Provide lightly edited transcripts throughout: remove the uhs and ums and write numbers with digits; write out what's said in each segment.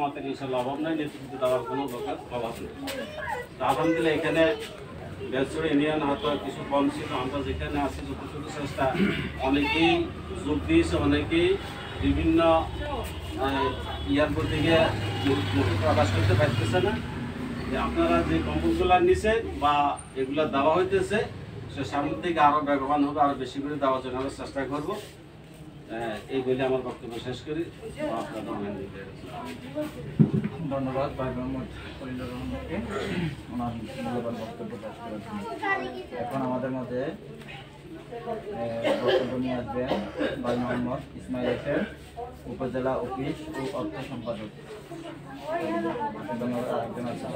আমাদের ইনশাআল্লাহ অভাব নাই, নেতৃত্ব দেওয়ার কোনো দরকার অভাব নেই। তো আলহামদুলিল্লাহ এখানে বেলচুড়ি ইউনিয়ন হয়তো কিছু কম ছিল, আমরা যেখানে আছি যতটুকু চেষ্টা অনেকেই যোগ দিয়েছে, অনেকেই বিভিন্ন ইয়ার প্রতি গিয়ে প্রকাশ করতে পারতেছে না যে আপনারা যে কম্পোজগুলো নিছে বা এগুলো দেওয়া হইতেছে সে সামনের থেকে আরও ব্যবহার হবে, আরও বেশি করে দেওয়ার জন্য আমরা চেষ্টা করবো। এই বলে আমার বক্তব্য শেষ করি। ধন্যবাদ ভাই মোহাম্মদ খলিলুর রহমানকে ওনার মূল্যবান বক্তব্য পেশ করার জন্য। এখন আমাদের মধ্যে বক্তব্য নিয়ে আসবেন ভাই মোহাম্মদ ইসমাইল হোসেন, উপজেলা অফিস ও অর্থ সম্পাদক। ধন্যবাদ। আরেকজন আছে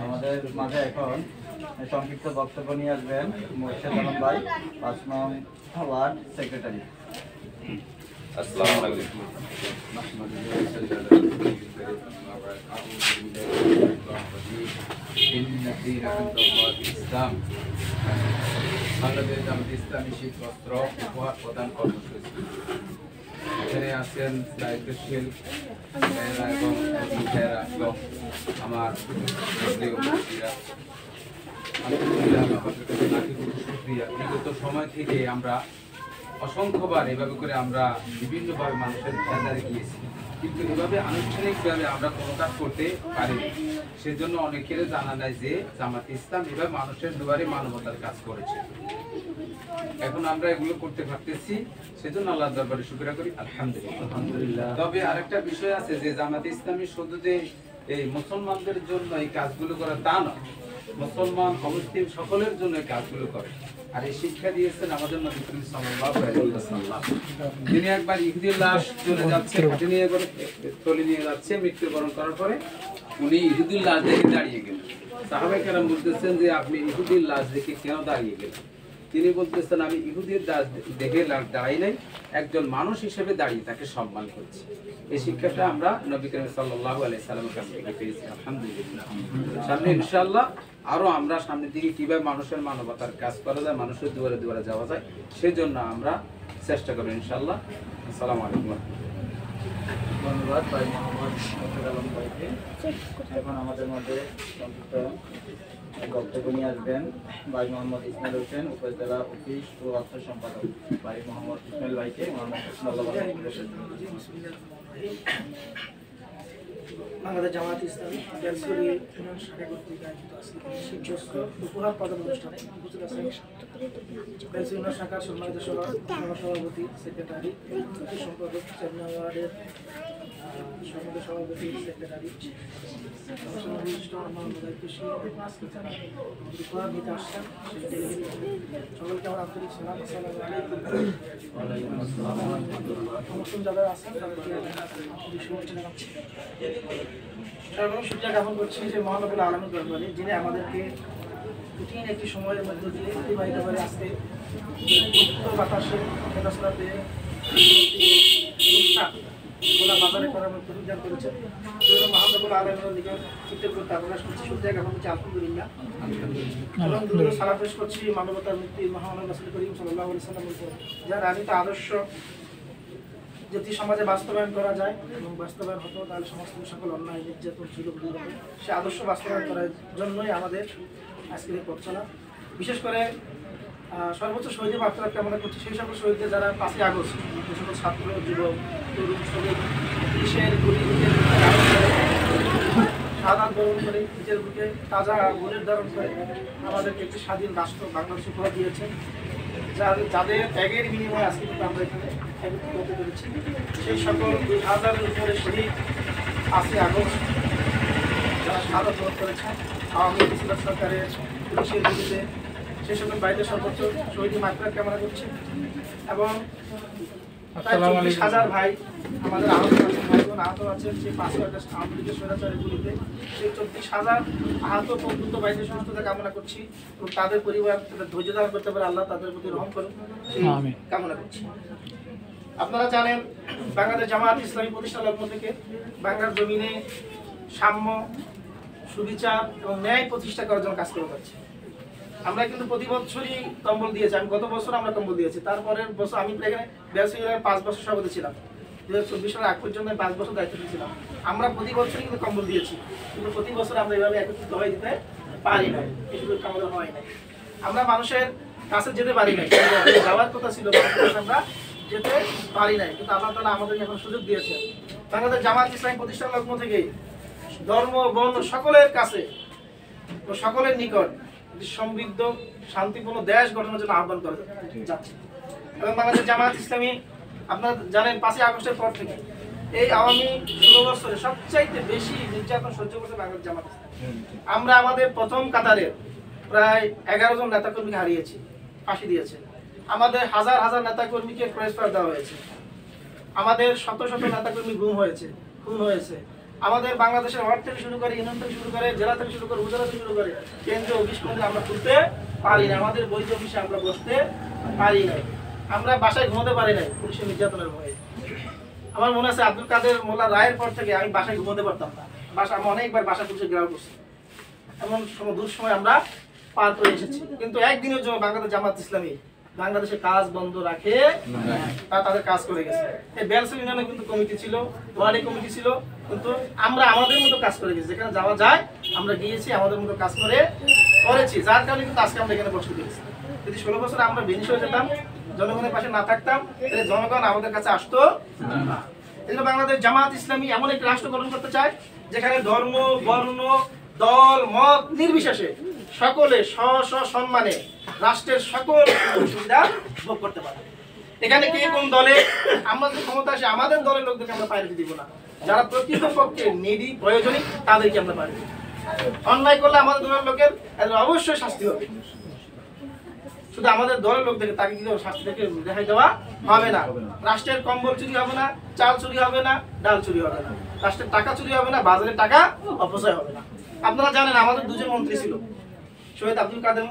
আমাদের মাঝে এখন সংক্ষিপ্ত বক্তব্য নিয়ে আসবেন মোর্শেদ আলম ভাই, 5 নং ওয়ার্ড সেক্রেটারি। আসসালামু আলাইকুম। বাংলাদেশ জামাত ইসলামী শীত বস্ত্র উপহার প্রদান কর্মসূচি। এখানে আছেন দায়িত্বশীল ভাইয়েরা এবং ভাইয়েরা এবং আমার বিগত সময় থেকে আমরা অসংখ্যবার এভাবে করে আমরা বিভিন্নভাবে মানুষের বাজারে গিয়েছি, কিন্তু এভাবে আনুষ্ঠানিকভাবে আমরা কোনো কাজ করতে পারিনি। সেজন্য অনেকের জানা নাই যে জামাত ইসলাম এভাবে মানুষের দুয়ারে মানবতার কাজ করেছে। এখন আমরা এগুলো করতে পারতেছি, সেজন্য আল্লাহর দরবারে শুকরিয়া করি, আলহামদুলিল্লাহ। তবে আরেকটা বিষয় আছে যে জামাত ইসলামী শুধু যে এই মুসলমানদের জন্য এই কাজগুলো করে তা নয়, মুসলমান অমুসলিম সকলের জন্য এই কাজগুলো করে। আর এই শিক্ষা দিয়েছেন আমাদের নবী করিম সাল্লাল্লাহু আলাইহি ওয়াসাল্লাম। তিনি একবার ইহুদির লাশ চলে যাচ্ছে, হাতে নিয়ে করে তলি নিয়ে যাচ্ছে, মৃত্যুবরণ করার পরে উনি ইহুদির লাশ দেখে দাঁড়িয়ে গেলেন। সাহাবায়ে কেরাম বলতেছেন যে আপনি ইহুদির লাশ দেখে কেন দাঁড়িয়ে গেলেন? তিনি বলতেছেন আমি ইহুদির লাশ দেখে দাঁড়াই নাই, একজন মানুষ হিসেবে দাঁড়িয়ে তাকে সম্মান করছি। এই শিক্ষাটা আমরা নবী করিম সাল্লাল্লাহু আলাইহি সাল্লামের কাছ থেকে পেয়েছি, আলহামদুলিল্লাহ। সামনে ইনশাআল্লাহ আরো আমরা সামনের দিকে কিভাবে মানুষের মানবতার কাজ করা যায়, মানুষের দুয়ারে দুয়ারে যাওয়া যায়, সেজন্য আমরা চেষ্টা করব ইনশাআল্লাহ। আসসালামু আলাইকুম। ধন্যবাদ ভাই মোহাম্মদ মোর্শেদ আলম ভাইকে। এখন আমাদের মধ্যে সংক্ষিপ্ত বক্তব্য নিয়ে আসবেন ভাই মোহাম্মদ ইসমাইল হোসেন, উপজেলা অফিস ও অর্থ সম্পাদক। ভাই মোহাম্মদ ইসমাইল ভাইকে বাংলাদেশ জামাত ইসলামী বেলচুড়ি ইউনিয়ন শাখা কর্তৃক আয়োজিত শীত বস্ত্র উপহার প্রদান অনুষ্ঠানে উপস্থিত আছেন বেলচুড়ি ইউনিয়ন শাখার সম্মানিত সভাপতি, সেক্রেটারি, সম্পাদক, চেয়ারম্যান ওয়ার্ডের সম্মানিত সভাপতি, সেক্রেটারি, উপহার দিতে আসছেন সকলকে আমার আন্তরিক সালাম। আসসালামু আলাইকুম। সমস্ত যারা আছেন তাদেরকে শুভেচ্ছা জানাচ্ছি। শুক্রিয়া জ্ঞাপন করছি যে মহানবুল আলমের দরবারে, যিনি আমাদেরকে কঠিন একটি সময়ের মধ্যে দিয়ে অতিবাহিত করে আজকে বাতাসে খেলাধুলাতে অনুষ্ঠান ওলা বাজারে করার মধ্যে উদ্যান করেছেন। মহানবুল আলমের দিকে কৃতজ্ঞতা প্রকাশ করছি, শুক্রিয়া জ্ঞাপন করছি, আলহামদুলিল্লাহ। এবং দুটো সালাম পেশ করছি মানবতার মুক্তি মহামানব রাসূল করিম সাল্লাল্লাহু আলাইহি ওয়াসাল্লামের উপর, যার রাজনীতি আদর্শ যদি সমাজে বাস্তবায়ন করা যায় এবং বাস্তবায়ন হতো তাহলে সমস্ত সকল অন্যায় নির্যাতন সুযোগ দূর হবে। সে আদর্শ বাস্তবায়ন করার জন্যই আমাদের আজকের এই পথ চলা। বিশেষ করে সর্বোচ্চ শহীদের বার্তা কামনা করছি সেই সকল শহীদদের যারা 5ই আগস্ট যে সকল ছাত্র, যুবক, তরুণ, শ্রমিক দেশের সাধারণ বরণ করে নিজের বুকে তাজা গুণের ধারণ করে আমাদেরকে একটি স্বাধীন রাষ্ট্র বাংলাদেশ উপহার দিয়েছেন, যাদের ত্যাগের বিনিময়ে আজকে কিন্তু আমরা এখানে একত্রিত হতে পেরেছি। সেই সকল 2000-এর উপরে শহীদ 5ই আগস্ট যারা শাহাদাত বরণ করেছেন আওয়ামী লীগ সরকারের পুলিশের বিরুদ্ধে, সেই সকল ভাইদের সর্বোচ্চ শহীদ মাগফিরাত কামনা করছি। এবং 40,000 ভাই আমাদের আহত আছেন, ভাইবোন আহত আছেন সেই 5ই আগস্ট আওয়ামী লীগের স্বৈরাচারের গুলিতে, সেই 40,000 আহত পর্যন্ত ভাইদের সুস্থতা কামনা করছি এবং তাদের পরিবার তাদের ধৈর্য ধারণ করতে পারে আল্লাহ তাদের প্রতি রহম করুন সেই কামনা করছি। আপনারা জানেন বাংলাদেশ জামাত ইসলামী প্রতিষ্ঠা লগ্ন থেকে বাংলার জমিনে সাম্য, সুবিচার এবং ন্যায় প্রতিষ্ঠা করার জন্য কাজ করে যাচ্ছে। আমরা কিন্তু প্রতি বছরই কম্বল দিয়েছি, আমি গত বছর আমরা কম্বল দিয়েছি, তারপরের বছর আমি এখানে 82 5 বছর সভাপতি ছিলাম, 2024 সালের আগ পর্যন্ত 5 বছর দায়িত্ব ছিলাম। আমরা প্রতি বছরই কিন্তু কম্বল দিয়েছি, কিন্তু প্রতি বছর আমরা এভাবে একত্রিত হয়ে দিতে পারি না, এই সুযোগটা আমাদের হয় না। আমরা মানুষের কাছে যেতে পারি না, যাওয়ার কথা ছিল আমরা যেতে পারি নাই, কিন্তু আল্লাহ তাআলা আমাদের এখন সুযোগ দিয়েছেন। বাংলাদেশ জামাত ইসলামী প্রতিষ্ঠান লগ্ন থেকে ধর্ম বর্ণ সকলের কাছে ও সকলের নিকট সমৃদ্ধ শান্তিপূর্ণ দেশ গঠনের জন্য আহ্বান করে যাচ্ছে। এবং বাংলাদেশ জামাত ইসলামী আপনারা জানেন 5ই আগস্টের পর থেকে এই আওয়ামী 16 বছরে সবচাইতে বেশি নির্যাতন সহ্য করতে বাংলাদেশ জামাত ইসলামী। আমরা আমাদের প্রথম কাতারের প্রায় 11 জন নেতাকর্মীকে হারিয়েছি, ফাঁসি দিয়েছে। আমাদের হাজার হাজার নেতাকর্মীকে ট্রান্সফার দেওয়া হয়েছে। আমাদের শত শত নেতাকর্মী গুম হয়েছে, খুন হয়েছে। আমাদের বাংলাদেশের ওয়ার্ড থেকে শুরু করে, ইউনিয়ন থেকে শুরু করে, জেলা থেকে শুরু করে, উপজেলা থেকে শুরু করে কেন্দ্রীয় অফিস পর্যন্ত আমরা খুলতে পারি না। আমাদের বৈধ অফিসে আমরা বসতে পারি না। আমরা বাসায় ঘুমাতে পারি নাই পুলিশের নির্যাতনের ভয়ে। আমার মনে আছে আব্দুল কাদের মোল্লা রায়ের পর থেকে আমি বাসায় ঘুমাতে পারতাম না। আমি অনেকবার বাসা পুলিশে গ্রাম করছি, এমন সময় দূর সময় আমরা পার করে এসেছি। কিন্তু একদিনের জন্য বাংলাদেশ জামাত ইসলামী বাংলাদেশে কাজ বন্ধ রাখে তাদের কাজ করে গেছে। এই বেলসেল ইউনিয়নে কিন্তু কমিটি ছিল, ওয়ার্ডে কমিটি ছিল, কিন্তু আমরা আমাদের মতো কাজ করে গেছি। যেখানে যাওয়া যায় আমরা গিয়েছি, আমাদের মতো কাজ করেছি, যার কারণে কিন্তু আজকে আমরা এখানে বসতে পেরেছি। যদি 16 বছর আমরা বেনিশ হয়ে যেতাম, জনগণের পাশে না থাকতাম, তাহলে জনগণ আমাদের কাছে আসতো না। এই জন্য বাংলাদেশ জামাত ইসলামী এমন একটি রাষ্ট্র গঠন করতে চায় যেখানে ধর্ম বর্ণ দল মত নির্বিশেষে সকলে স্ব সম্মানে রাষ্ট্রের সকল সুবিধা ভোগ করতে পারে। এখানে কে কোন দলে, আমরা যদি ক্ষমতা আসে আমাদের দলের লোকদেরকে আমরা পাইরে দিব না। যারা প্রকৃতপক্ষে নিডি প্রয়োজনীয় তাদেরকে আমরা পাইরে দিব। অন্যায় করলে আমাদের দলের লোকের অবশ্যই শাস্তি হবে। শুধু আমাদের দলের লোকদেরকে তাকে কি শাস্তি থেকে রেহাই দেওয়া হবে না। রাষ্ট্রের কম্বল চুরি হবে না, চাল চুরি হবে না, ডাল চুরি হবে না, রাষ্ট্রের টাকা চুরি হবে না, বাজারের টাকা অপচয় হবে না। আপনারা জানেন আমাদের দুজন মন্ত্রী ছিল, শহীদ আব্দুল কাদের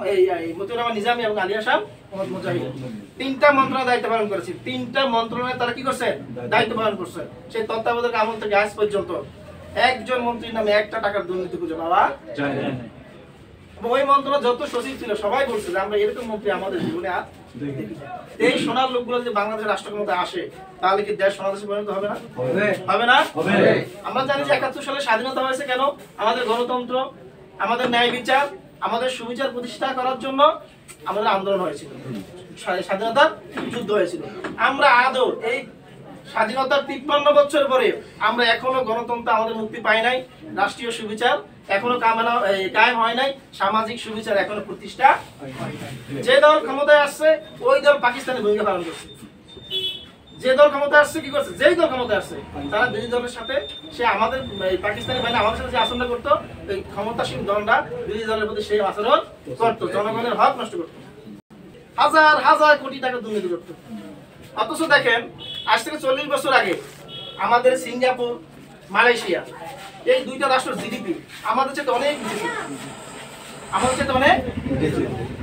মতিউর রহমান নিজামী এবং আলী হাসান মোহাম্মদ মুজাহিদ। 3টা মন্ত্রণালয় দায়িত্ব পালন করেছে। 3টা মন্ত্রণালয়ে তারা কি করছে? দায়িত্ব পালন করছে। সেই তত্ত্বাবধায়ক আমল থেকে আজ পর্যন্ত একজন মন্ত্রীর নামে 1টা টাকার দুর্নীতি খুঁজে পাওয়া যায় না। ওই মন্ত্রণালয় যত সচিব ছিল সবাই বলছে যে আমরা এরকম মন্ত্রী আমাদের জীবনে আর দেখি না। এই সোনার লোকগুলো যদি বাংলাদেশের রাষ্ট্র ক্ষমতায় আসে তাহলে কি দেশ সোনাদেশে পরিণত হবে না? হবে না? আমরা জানি যে 71 সালে স্বাধীনতা হয়েছে কেন? আমাদের গণতন্ত্র, আমাদের ন্যায় বিচার, আমাদের সুবিচার প্রতিষ্ঠা করার জন্য আমাদের আন্দোলন হয়েছিল, স্বাধীনতার যুদ্ধ হয়েছিল। আমরা আদৌ এই স্বাধীনতার 53 বছর পরে আমরা এখনো গণতন্ত্র আমাদের মুক্তি পাই নাই, রাষ্ট্রীয় সুবিচার এখনো কায়েম হয় নাই, সামাজিক সুবিচার এখনো প্রতিষ্ঠা হয় নাই। যে দল ক্ষমতায় আসছে ওই দল পাকিস্তানের ভূমিকা পালন করছে। যে দল ক্ষমতায় আসছে কি করছে? যেই দল ক্ষমতায় আসছে তারা বিরোধী দলের সাথে, সে আমাদের পাকিস্তানি বাহিনী আমাদের সাথে যে আচরণ করতো, এই ক্ষমতাসীন দলরা বিরোধী দলের প্রতি সেই আচরণ করতো, জনগণের হক নষ্ট করতো, হাজার হাজার কোটি টাকা দুর্নীতি করতো। অথচ দেখেন আজ থেকে 40 বছর আগে আমাদের সিঙ্গাপুর, মালয়েশিয়া এই 2টা রাষ্ট্রের জিডিপি আমাদের চেয়ে অনেক বেশি, আমাদের চেয়ে অনেক।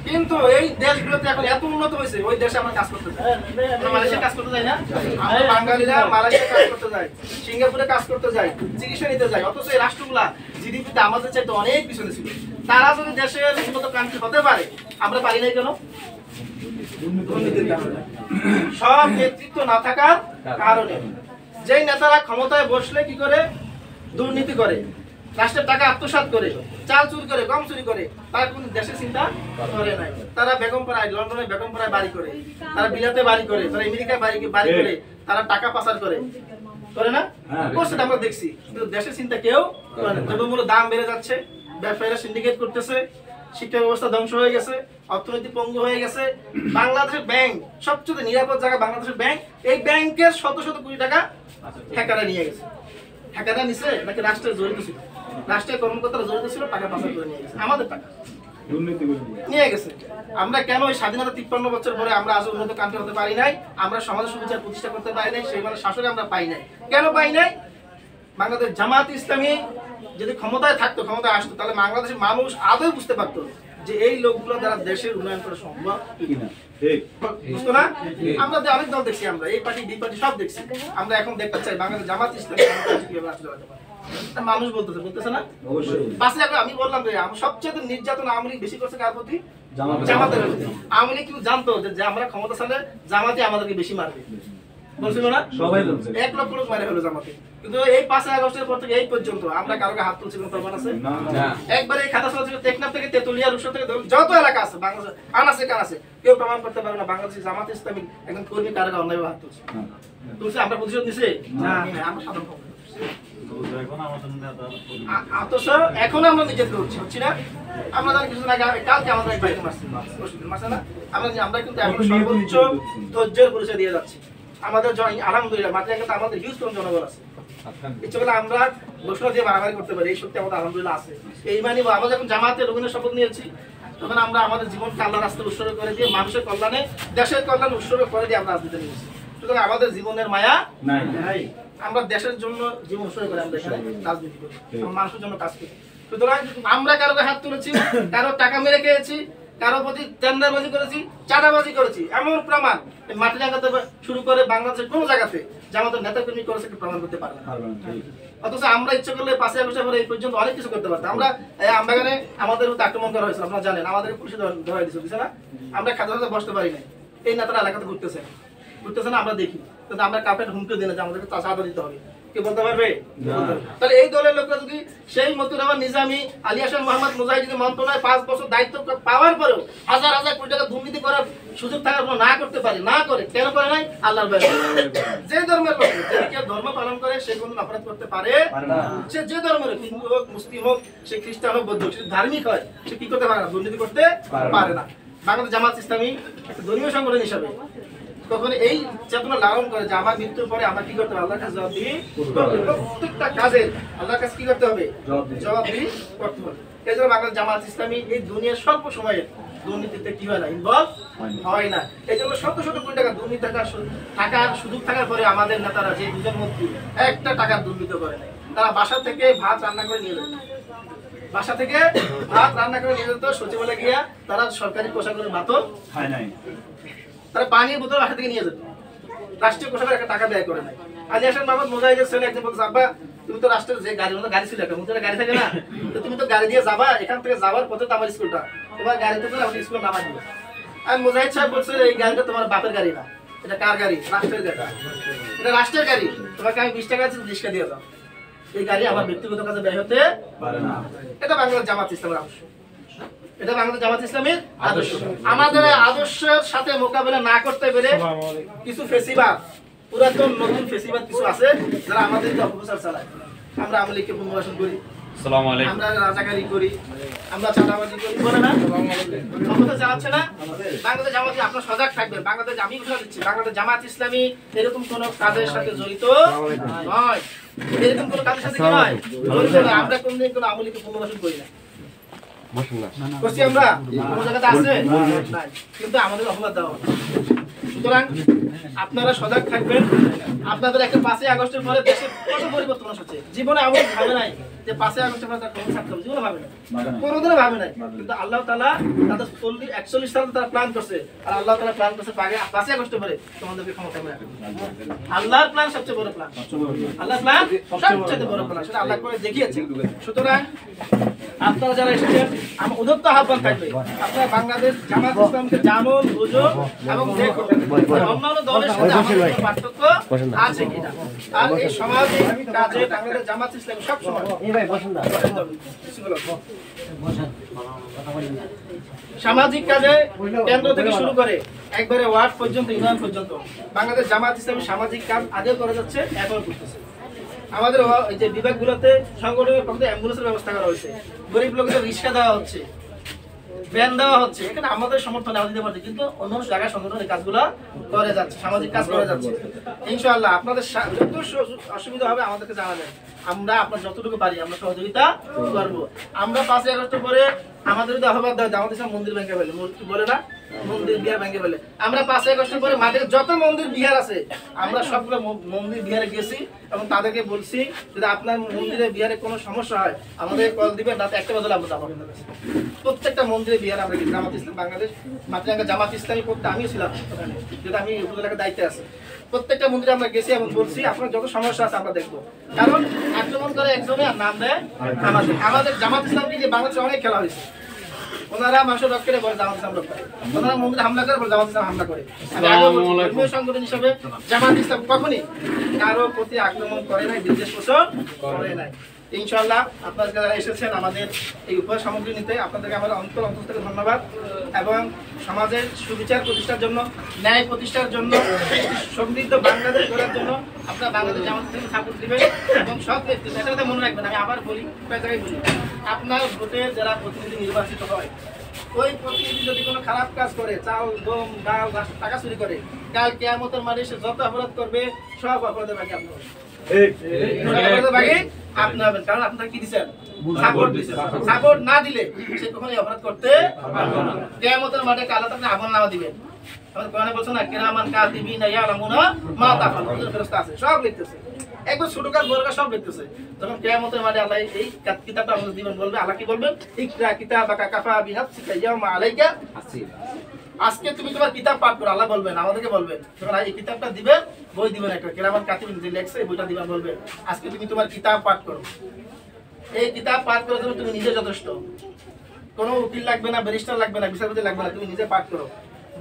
কিন্তু এই দেশগুলোতে এখন এত উন্নত হয়েছে, ওই দেশে আমরা কাজ করতে যাই। আমরা মালয়েশিয়া কাজ করতে যাই না? আমরা বাঙালিরা মালয়েশিয়া কাজ করতে যাই, সিঙ্গাপুরে কাজ করতে যাই, চিকিৎসা নিতে যাই। অথচ এই রাষ্ট্রগুলা জিডিপিতে আমাদের চাইতে অনেক পিছনে ছিল। তারা যদি দেশের উন্নত কান্ট্রি হতে পারে, আমরা পারি নাই কেন? দুর্নীতির কারণে, সব নেতৃত্ব না থাকার কারণে। যেই নেতারা ক্ষমতায় বসলে কি করে? দুর্নীতি করে, রাষ্ট্রের টাকা আত্মসাৎ করে, চাল চুরি করে, গম চুরি করে, তারা কোন দেশের চিন্তা করে নাই। তারা বেগমপাড়ায়, লন্ডনে বেগমপাড়ায় বাড়ি করে, তারা বিলাতে বাড়ি করে, তারা আমেরিকায় বাড়ি করে, তারা টাকা পাচার করে না? করছে, আমরা দেখছি। কিন্তু দেশের চিন্তা কেউ করে না। দ্রব্যমূল্যের দাম বেড়ে যাচ্ছে, ব্যবসায়ীরা সিন্ডিকেট করতেছে, শিক্ষা ব্যবস্থা ধ্বংস হয়ে গেছে, অর্থনীতি পঙ্গু হয়ে গেছে। বাংলাদেশের ব্যাংক সবচেয়ে নিরাপদ জায়গা, বাংলাদেশের ব্যাংক, এই ব্যাংকের শত শত কোটি টাকা হ্যাকাররা নিয়ে গেছে। হ্যাকাররা নিছে নাকি রাষ্ট্রের জড়িত ছিল? রাষ্ট্রের কর্মকর্তারা জড়িত ছিল, টাকা পাচার করে নিয়ে গেছে, আমাদের টাকা নিয়ে গেছে। আমরা কেন এই স্বাধীনতা 53 বছর পরে আমরা আজ উন্নত কান্ট্রি হতে পারি নাই? আমরা সমাজের সুবিচার প্রতিষ্ঠা করতে পারি নাই, সেই মানে শাসক আমরা পাই নাই। কেন পাই নাই? বাংলাদেশ জামাত ইসলামী যদি ক্ষমতায় থাকতো, ক্ষমতায় আসতো, তাহলে বাংলাদেশের মানুষ আদৌ বুঝতে পারতো যে এই লোকগুলো দ্বারা দেশের উন্নয়ন করা সম্ভব কিনা। বুঝতো না? আমরা যে অনেক দল দেখছি, আমরা এই পার্টি বি পার্টি সব দেখছি। আমরা এখন দেখতে চাই বাংলাদেশ জামাত ইসলামী কিভাবে রাষ্ট্র চালাতে পারে। মানুষ বলতেছে না? অবশ্যই। আমি বললাম যে সবচেয়ে নির্যাতন আওয়ামী লীগ বেশি করছে কার প্রতি? জামাতের প্রতি। আওয়ামী লীগ কিন্তু জানতো যে আমরা ক্ষমতা চালে জামাতই আমাদেরকে বেশি মারবে। বলছিল না? সবাই বলছে 1 লক্ষ লোক মারা হলো জামাতে। কিন্তু এই 5 আগস্টের পর থেকে এই পর্যন্ত আমরা কারোকে হাত তুলছি কোনো প্রমাণ আছে? না। একবারে এই খাতা চলছিল টেকনাফ থেকে তেতুলিয়া রূপসা থেকে যত এলাকা আছে বাংলাদেশ আনাসে কানাসে কেউ প্রমাণ করতে পারবে না বাংলাদেশের জামাত ইসলামী একজন কর্মী কারোকে অন্যায়ভাবে হাত তুলছে। তুলছে আমরা প্রতিশোধ নিছে? না, আমরা সাধারণ খবর। অথচ এখন আমরা নিজের করছি হচ্ছি না। আমরা জানি কিছুদিন আগে কালকে আমাদের এক ভাইকে মারছে না। আমরা কিন্তু এখন সর্বোচ্চ ধৈর্যের পরিচয় দিয়ে যাচ্ছি। আমাদের আলহামদুলিল্লাহ মাঠে কিন্তু আমাদের হিউজ জনগণ আছে। ইচ্ছে করলে আমরা ঘোষণা দিয়ে মারামারি করতে পারি, এই শক্তি আমাদের আলহামদুলিল্লাহ আছে। এই মানে আমরা যখন জামাতে রোগনের শপথ নিয়েছি তখন আমরা আমাদের জীবনকে আল্লাহর রাস্তায় উৎসর্গ করে দিয়ে মানুষের কল্যাণে দেশের কল্যাণে উৎসর্গ করে দিয়ে আমরা রাজনীতি নিয়েছি। সুতরাং আমাদের জীবনের মায়া নাই, আমরা দেশের জন্য জীবন উৎসর্গ করে আমরা এখানে রাজনীতি করি, মানুষের জন্য কাজ করি। সুতরাং আমরা কারোকে হাত তুলেছি, কারো টাকা মেরে খেয়েছি, কারো প্রতি টেন্ডারবাজি করেছি, চাঁদাবাজি করেছি, এমন প্রমাণ মাটি জায়গাতে শুরু করে বাংলাদেশের কোন জায়গাতে জামাতের নেতাকর্মী করেছে প্রমাণ করতে পারবে না। অথচ আমরা ইচ্ছে করলে 5 আগস্টের পরে এই পর্যন্ত অনেক কিছু করতে পারতাম। আমরা আমবাগানে আমাদের উপর আক্রমণ করা হয়েছিল, আপনারা জানেন, আমাদের পুলিশে ধরা দিচ্ছে না। আমরা খাতা বসতে পারি না, এই নেতারা এলাকাতে ঘুরতেছে না, আমরা দেখি, কিন্তু আমরা কাপের হুমকি দিই না যে আমাদেরকে চাঁদা দিতে হবে। কে বলতে পারবে? তাহলে এই দলের লোকরা যদি সেই মতুর রহমান নিজামী, আলী হাসান মোহাম্মদ মুজাহিদ মন্ত্রণালয়ে 5 বছর দায়িত্ব পাওয়ার পরেও হাজার হাজার কোটি টাকা দুর্নীতি করার সুযোগ থাকার পর না করতে পারে, না করে কেন করে নাই? আল্লাহর ভয়। যে ধর্মের লোক যে ধর্ম পালন করে সে কোনো অপরাধ করতে পারে না। সে যে ধর্মের হিন্দু হোক, মুসলিম হোক, সে খ্রিস্টান হোক, বৌদ্ধ হোক, সে ধার্মিক হয়, সে কি করতে পারে না? দুর্নীতি করতে পারে না। বাংলাদেশ জামাত ইসলামী একটা ধর্মীয় সংগঠন হিসাবে তখন এই চেতনা লালন করে যে আমার মৃত্যুর পরে আমরা কি করতে হবে? আল্লাহর কাছে জবাবদিহি করতে হবে। প্রত্যেকটা কাজে আল্লাহর কাছে কি করতে হবে? জবাবদিহি করতে হবে। এই জন্য বাংলাদেশ জামাত ইসলামী এই দুনিয়ার স্বল্প সময়ে দুর্নীতিতে কি হয় না? ইনভলভ হয় না। এই জন্য শত শত কোটি টাকা দুর্নীতি থাকার সুযোগ থাকার পরে আমাদের নেতারা যে দুজন মন্ত্রী একটা টাকার দুর্নীতি করে নাই। তারা বাসা থেকে ভাত রান্না করে নিয়ে যেত, বাসা থেকে ভাত রান্না করে নিয়ে যেত, সচিবালয়ে গিয়া তারা সরকারি পোশাকের ভাতও খায় নাই, তারা পানির বোতল বাসা থেকে নিয়ে যেত, রাষ্ট্রীয় পোশাকের একটা টাকা ব্যয় করে নাই। আলী হাসান মোহাম্মদ মুজাহিদের ছেলে একজন বলছে, আব্বা তুমি তো রাষ্ট্রের যে গাড়ির মতো গাড়ি ছিল, একটা মুদ্রা গাড়ি থাকে না, তো তুমি তো গাড়ি দিয়ে যাবা, এখান থেকে যাওয়ার পথে তো আমার স্কুলটা, তোমার গাড়িতে করে আমাকে স্কুলে নামা দিবে। আর মুজাহিদ সাহেব বলছে এই গাড়িটা তোমার বাপের গাড়ি না, এটা কার গাড়ি? রাষ্ট্রের গাড়ি। এটা রাষ্ট্রের গাড়ি, তোমাকে আমি 20 টাকা রিক্সা দিয়ে দাও, এই গাড়ি আমার ব্যক্তিগত কাজে ব্যয় হতে পারে না। এটা বাংলাদেশ জামাত ইসলামের আদর্শ, এটা বাংলাদেশ জামাত ইসলামের আদর্শ। আমাদের আদর্শের সাথে মোকাবেলা না করতে পেরে কিছু ফেসিবাদ, পুরাতন নতুন ফেসিবাদ কিছু আছে যারা আমাদেরকে অপপ্রচার চালায়। আমরা আওয়ামী লীগকে পুনর্বাসন করি, আমরা রাজাকারি করি, আমরা চাঁদাবাজি করি, বলে না? ক্ষমতা চালাচ্ছে না বাংলাদেশ জামাত। আপনার সজাগ থাকবেন, বাংলাদেশ আমি ঘোষণা দিচ্ছি, বাংলাদেশ জামাত ইসলামী এরকম কোন কাজের সাথে জড়িত নয়, এরকম কোন কাজের সাথে কি নয় জড়িত নয়। আমরা কোনদিন কোন আওয়ামী লীগকে পুনর্বাসন করি না, করছি আমরা কোন জায়গাতে আছে নাই, কিন্তু আমাদের অপবাদ দেওয়া হবে। সুতরাং আপনারা সজাগ থাকবেন। আপনাদের একটা 5 আগস্টের পরে দেশে কত পরিবর্তন হচ্ছে, জীবনে এমন ভাবে নাই যে 5 আগস্টের পরে তার কোনো ছাত্র জীবনে ভাবে নাই, কোনোদিনও ভাবে নাই। কিন্তু আল্লাহ তাআলা তাদের 41 সালে তারা প্ল্যান করছে, আর আল্লাহ তাআলা প্ল্যান করছে 5 আগস্টের পরে তোমাদেরকে ক্ষমতা করে রাখবে। আল্লাহর প্ল্যান সবচেয়ে বড় প্ল্যান, আল্লাহর প্ল্যান সবচেয়ে বড় প্ল্যান, সেটা আল্লাহ করে দেখিয়েছে। সুতরাং আপনারা যারা এসেছেন আমার উদ্যত আহ্বান থাকবে, আপনারা বাংলাদেশ জামাত ইসলামকে জানুন, বুঝুন এবং দেখুন অন্যান্য দলের সাথে আমাদের পার্থক্য আছে কিনা। আর এই সামাজিক কাজে বাংলাদেশ জামাত ইসলাম সব সময় সামাজিক কাজে কেন্দ্র থেকে শুরু করে একবারে ওয়ার্ড পর্যন্ত, ইউনিয়ন পর্যন্ত বাংলাদেশ জামাত ইসলামী সামাজিক কাজ আগেও করা যাচ্ছে, এখনো করতেছে। আমাদের যে বিভাগগুলোতে সংগঠনের পক্ষে অ্যাম্বুলেন্সের ব্যবস্থা করা হয়েছে, গরিব লোকদের রিক্সা দেওয়া হচ্ছে, ভ্যান দেওয়া হচ্ছে, এখানে আমাদের সমর্থন নেওয়া দিতে পারছে, কিন্তু অন্য জায়গায় সংগঠনের কাজগুলো করে যাচ্ছে, সামাজিক কাজ করে যাচ্ছে। ইনশাআল্লাহ আপনাদের যত অসুবিধা হবে আমাদেরকে জানাবেন, আমরা আপনার যতটুকু পারি আমরা সহযোগিতা করবো। আমরা 5 আগস্টের পরে আমাদের যদি আহ্বান দেওয়া আমাদের সব মন্দির ভেঙে ফেলে, বলে না মন্দির বিহার ভেঙে ফেলে, আমরা 5 আগস্টের পরে মাঠে যত মন্দির বিহার আছে আমরা সবগুলো মন্দির বিহারে গেছি এবং তাদেরকে বলছি যদি আপনার মন্দিরে বিহারে কোনো সমস্যা হয় আমাদের কল দিবেন, রাতে 1টা বাজে আমরা যাবো। প্রত্যেকটা মন্দিরে বিহার আমরা গেছি, জামাত ইসলাম বাংলাদেশ মাতৃগঙ্গা জামাত ইসলামী করতে আমিও ছিলাম ওখানে, যেটা আমি উপজেলার দায়িত্বে আছি। প্রত্যেকটা মন্দিরে আমরা গেছি এবং বলছি আপনার যত সমস্যা আছে আমরা দেখবো। কারণ আক্রমণ করে একজনে আর নাম দেয় আমাদের জামাত ইসলামকে যে বাংলাদেশে অনেক খেলা হয়েছে, ওনারা মানুষের রক্ষে বলে জামাত ইসলাম রক্ষা করে, ওনারা মন্দিরে হামলা করে বলে জামাত ইসলাম হামলা করে। আমি আগেও বলছি, ধর্মীয় সংগঠন হিসাবে জামাত ইসলাম কখনই কারো প্রতি আক্রমণ করে নাই, বিদ্বেষ পোষণ করে নাই। ইনশাআল্লাহ আপনারা যারা এসেছেন আমাদের এই উপহার সামগ্রী নিতে, আপনাদেরকে আমার অন্তর থেকে ধন্যবাদ। এবং সমাজের সুবিচার প্রতিষ্ঠার জন্য, ন্যায় প্রতিষ্ঠার জন্য, সমৃদ্ধ বাংলাদেশ গড়ার জন্য আপনারা বাংলাদেশ জামাত থেকে সাপোর্ট দিবেন। এবং সব ব্যক্তি এটা কথা মনে রাখবেন, আমি আবার বলি, কয়েক জায়গায় বলি, আপনার ভোটে যারা প্রতিনিধি নির্বাচিত হয়, ওই প্রতিনিধি যদি কোনো খারাপ কাজ করে, চাল গম ডাল টাকা চুরি করে, কাল কিয়ামতের মাঠে সে যত অপরাধ করবে সব অপরাধের বাকি আপনি হবেন। আপনি হবেন, কারণ আপনারা কি দিচ্ছেন? সাপোর্ট দিচ্ছেন। সাপোর্ট না দিলে সে কখনোই অপরাধ করতে পারবে না। কিয়ামতের মাঠে আল্লাহ তাআলা আমলনামা দিবেন। আমাদের কোরআনে বলছে না, কিরামান কাতিবিনা ইয়ালামুনা মা তাফআলুন, ফেরেশতা আছে সব লিখতেছে, একবার ছোট কাজ বড় কাজ সব লিখতেছে। যখন কিয়ামতের মাঠে আল্লাহ এই কিতাবটা আমাদের দিবেন, বলবে আল্লাহ কি বলবেন? ইকরা কিতাবাকা কাফা বিনাফসিকা ইয়াউমা আলাইকা হাসিবা। আজকে তুমি তোমার কিতাব পাঠ করো, আল্লাহ বলবেন, আমাদেরকে বলবেন, যখন এই কিতাবটা দিবে, বই দিবেন একটা, কিরামান কাতিবিন যে লেখছে এই বইটা দিবেন, বলবেন আজকে তুমি তোমার কিতাব পাঠ করো। এই কিতাব পাঠ করার জন্য তুমি নিজে যথেষ্ট, কোনো উকিল লাগবে না, ব্যারিস্টার লাগবে না, বিচারপতি লাগবে না, তুমি নিজে পাঠ করো।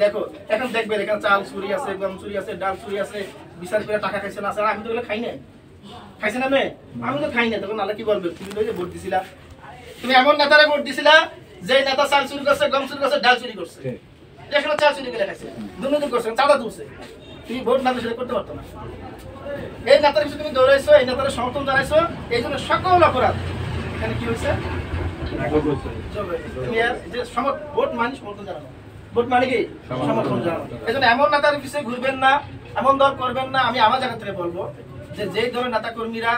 দেখো এখন দেখবেন এখানে চাল চুরি আছে, গম চুরি আছে, ডাল চুরি আছে, বিচার করে টাকা খাইছে না, আমি তো এগুলো খাই না। খাইছে না মেয়ে? আমি তো খাই না। তখন আল্লাহ কি বলবে? তুমি তো ভোট দিছিলা, তুমি এমন নেতারে ভোট দিছিলা যে নেতা চাল চুরি করছে, গম চুরি করছে, ডাল চুরি করছে, এখানে চাল চুরি করে খাইছে, দুর্নীতি করছে, চাঁদা তুলছে, তুমি ভোট না দিলে করতে পারতো না। এই নেতার কিছু তুমি দৌড়াইছো, এই নেতার সমর্থন জানাইছো, এই জন্য সকল অপরাধ এখানে কি হয়েছে? ভোট মানে সমর্থন জানানো, ভোট মানে কি সমর্থন জানানো। এই জন্য এমন নেতার পিছিয়ে ঘুরবেন না, এমন দল করবেন না। আমি আমার জায়গা থেকে বলবো যে যেই দলের নেতা কর্মীরা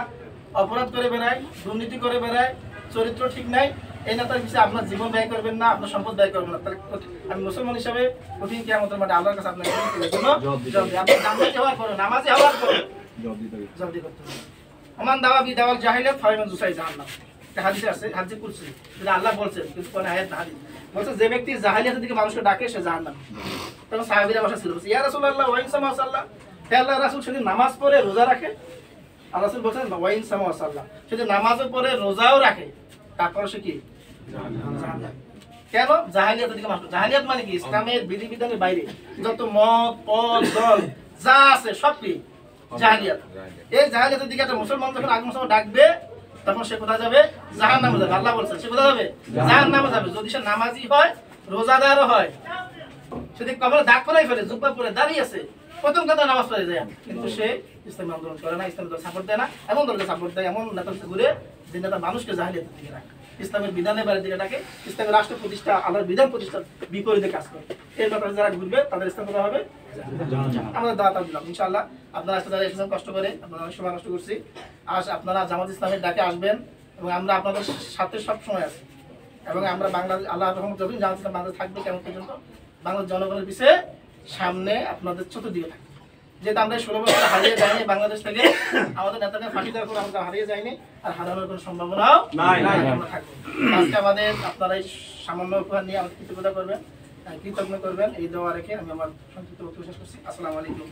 অপরাধ করে বেড়ায়, দুর্নীতি করে বেড়ায়, চরিত্র ঠিক নাই, এই নেতার পিছিয়ে আপনার জীবন ব্যয় করবেন না, আপনার সম্পদ ব্যয় করবেন না। তাহলে আমি মুসলমান হিসাবে কঠিন কিয়ামতের মাঠে আল্লাহর কাছে আপনার জান্নাতি হওয়ার পরে, নামাজি হওয়ার পরে জলদি করতে হবে। ওমান দাওয়া বিদাওয়াল জাহিলিয়াত ফাইমান জুসাই জাহান্নাম। একটা হাদিসে আছে, হাদিসে কুরসি, যেটা আল্লাহ বলছেন, কিন্তু কোন আয়াত না হাদিস বলছে, যে ব্যক্তি জাহিলিয়াতের দিকে মানুষকে ডাকে সে জাহান্নাম। তখন সাহাবীরা বসা ছিল, বলছে ইয়া রাসূলুল্লাহ ওয়া ইন সামা সাল্লাহ, হে আল্লাহর রাসূল সেদিন নামাজ পড়ে রোজা রাখে, আল্লাহ রাসূল বলছেন ওয়া ইন সামা সাল্লাহ, সেদিন নামাজও পড়ে রোজাও রাখে, তারপর সে কি জাহান্নাম। কেন? জাহিলিয়াতের দিকে মানুষ। জাহিলিয়াত মানে কি? ইসলামের বিধিবিধানের বাইরে যত মত পদ দল যা আছে সব কি জাহিলিয়াত। এই জাহিলিয়াতের দিকে একটা মুসলমান যখন আগে মুসলমান ডাকবে, তখন সে কোথায় যাবে? জাহান্নামে যাবে। আল্লাহ বলছেন সে কোথায় যাবে? জাহান্নামে যাবে। যদি সে নামাজি হয়, রোজাদারও হয়, সেদিকে কবরে দাগ করাই ফেলে, জুব্বা পরে দাঁড়িয়ে আছে, প্রথম কথা নামাজ পড়ে যায়, কিন্তু সে ইসলামী আন্দোলন করে না, ইসলামী দল সাপোর্ট দেয় না, এমন দলকে সাপোর্ট দেয়, এমন নেতা ঘুরে যে নেতা মানুষকে জাহিলিয়াতের দিকে রাখে, ইসলামের বিধানের বাইরের দিকে ডাকে, ইসলামের রাষ্ট্র প্রতিষ্ঠা, আল্লাহর বিধান প্রতিষ্ঠার বিপরীতে কাজ করে। এর ব্যাপারে যারা ঘুরবে তাদের ইসলাম করা হবে। আমরা দাওয়াত দিলাম ইনশাআল্লাহ। আপনারা আসতে যারা এসেছেন কষ্ট করে, আপনারা অনেক সময় নষ্ট করছি, আপনারা জামাত ইসলামের ডাকে আসবেন এবং আমরা আপনাদের সাথে সব সময় আছি। এবং আমরা বাংলাদেশ আল্লাহ রহমত যখন জামাত ইসলাম বাংলাদেশ থাকবে কেমন পর্যন্ত, বাংলাদেশ জনগণের পিছিয়ে সামনে আপনাদের চতুর্দিকে থাকবে। যেহেতু আমরা 16 বছর হারিয়ে যাইনি বাংলাদেশ থেকে, আমাদের নেতাকে ফাঁকি দেওয়ার পর আমরা হারিয়ে যাইনি, আর হারানোর কোনো সম্ভাবনাও নাই। আমরা থাকবো। আজকে আমাদের আপনারা এই সামান্য উপহার নিয়ে আমাদের কৃতজ্ঞতা করবেন, কৃতজ্ঞ করবেন, এই দোয়া রেখে আমি আমার সংক্ষিপ্ত বক্তব্য শেষ করছি। আসসালামু আলাইকুম।